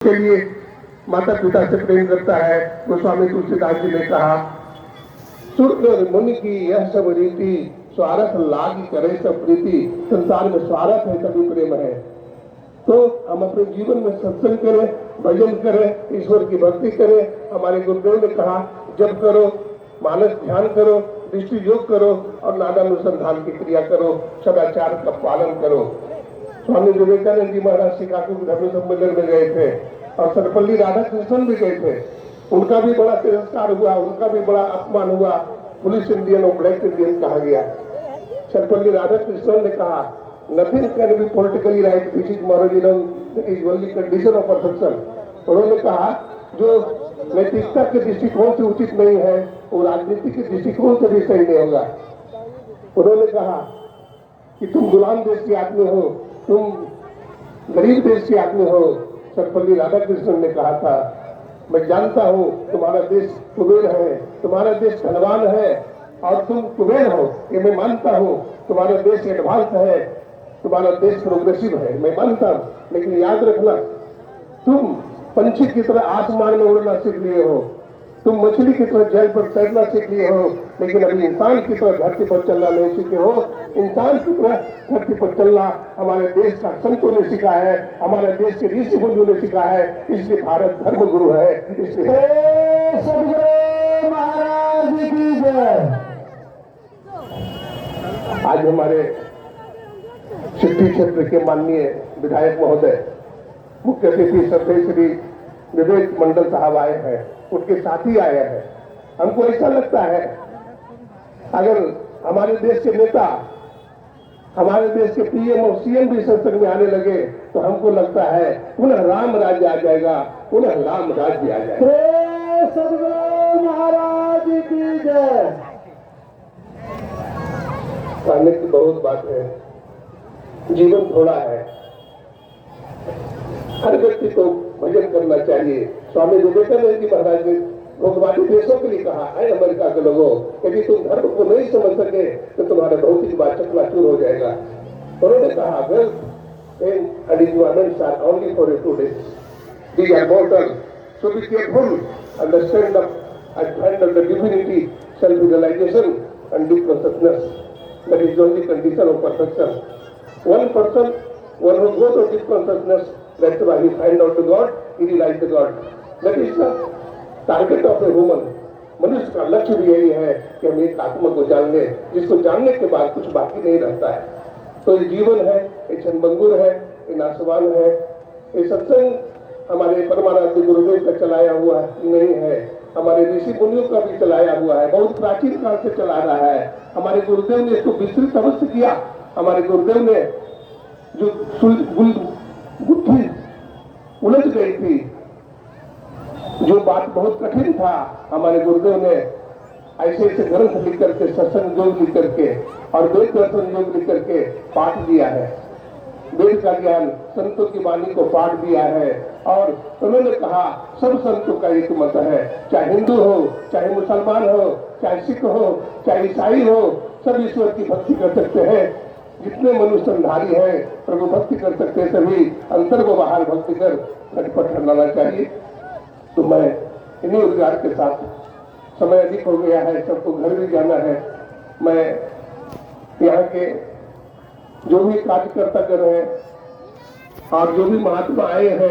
के लिए माता पिता से प्रेम करता है। गोस्वामी तुलसीदास जी ने कहा, सूत्र मुनि की यह सब रीति, स्वार्थ लाग करे सब प्रीति। संसार में स्वार्थ है तभी प्रेम है। तो हम अपने जीवन में सत्संग करें, भजन करें, ईश्वर की भक्ति करें। हमारे गुरुदेव ने कहा, जप करो, मानस ध्यान करो, दृष्टि योग करो और नादानुसंधान की क्रिया करो, सदाचार का पालन करो। स्वामी विवेकानंद जी महाराज शिकागो धर्म सम्मेलन में गए थे और सर्वपल्ली राधाकृष्णन भी गए थे। उनका भी बड़ा तिरस्कार हुआ, उनका भी बड़ा अपमान हुआ, पुलिस इंडियन और ब्लैक इंडियन कहा गया। सर्वपल्ली राधाकृष्णन ने कहा, nothing can be politically right, this is moralism, is only condition of perfection. उन्होंने कहा, जो नैतिकता के दृष्टिकोण से उचित नहीं है वो राजनीति के दृष्टिकोण से भी सही नहीं होगा। उन्होंने कहा कि तुम गुलाम देश के आदमी हो, तुम गरीब देश के आदमी हो। सर्वपल्ली राधाकृष्णन ने कहा था, मैं जानता हूं तुम्हारा देश कुबेर है, तुम्हारा देश धनवान है और तुम कुबेर हो, ये मैं मानता हूं। तुम्हारा देश एडवांस है, तुम्हारा देश प्रोग्रेसिव है, मैं मानता हूं। लेकिन याद रखना, तुम पंछी की तरह आसमान में उड़ना सीख लिए हो, तुम मछली की तरह जल पर तैरना सीख लिए हो, लेकिन अभी इंसान की तरह धरती पर चलना नहीं सीखे हो। इंसान की तरह धरती पर चलना हमारे देश का संतों ने सिखा है, हमारे देश के ऋषि मुनियों ने सिखा है। इसलिए भारत धर्म गुरु है। इसलिए सदगुरु महाराज की जय। आज हमारे सिद्धि क्षेत्र के माननीय विधायक महोदय, मुख्य अतिथि श्रद्धेय श्री विवेक मंडल साहब आए हैं, उनके साथी आए हैं। हमको ऐसा लगता है, अगर हमारे देश के नेता, हमारे देश के पीएम और सीएम भी सत्संग में आने लगे तो हमको लगता है पुनः राम राज्य आ जाएगा, पुनः राम राज्य आ जाएगा। सदगुरु महाराज की जय। कहने की बहुत बात है, जीवन थोड़ा है, हर व्यक्ति को भजन करना चाहिए। स्वामी विवेकानंद जी महाराज ने भोगवादी देशों के लिए कहा है, अमेरिका के लोगों, यदि तुम धर्म को नहीं समझ सके तो तुम्हारा भौतिक बात चकनाचूर हो जाएगा। उन्होंने कहा, wealth and enjoyments are only for a few days. These are mortal. So be careful, understand the divinity, self-realization and deep consciousness. That is the only condition of perfection. One person, one who goes to deep consciousness, that's why he find out the God, he realize the God. That is the target of a human. मनुष्य का लक्ष्य भी यही है कि हम एक आत्मा को जान ले, जिसको जानने के बाद कुछ बाकी नहीं रहता है। तो ये जीवन है, ये क्षणभंगुर है, ये नाशवान है। ये सत्संग हमारे परमाराध्य गुरुदेव का चलाया हुआ नहीं है, हमारे ऋषि मुनियों का भी चलाया हुआ है, बहुत प्राचीन काल से चला रहा है। हमारे गुरुदेव ने इसको विस्तृत अवश्य किया। हमारे गुरुदेव ने जो गुत्थी उलझ गई थी, जो बात बहुत कठिन था, हमारे गुरुदेव ने ऐसे ऐसे ग्रंथ लिख करके, सत्संग योग लिख करके और वेद दर्शन योग लिख करके पाठ दिया है। वेद का ज्ञान, संतों की वाणी को पाठ दिया है। और उन्होंने कहा, सब संतों का एक मत है, चाहे हिंदू हो, चाहे मुसलमान हो, चाहे सिख हो, चाहे ईसाई हो, सब ईश्वर की भक्ति कर सकते हैं। जितने मनुष्यधारी हैं प्रभु भक्ति कर सकते हैं, सभी अंतर को बाहर भक्ति कर घटपट हटाना चाहिए। तो मैं इन्हीं उद्गार के साथ, समय अधिक हो गया है, सबको घर भी जाना है। मैं यहाँ के जो भी कार्यकर्ता कर रहे हैं और जो भी महात्मा आए हैं,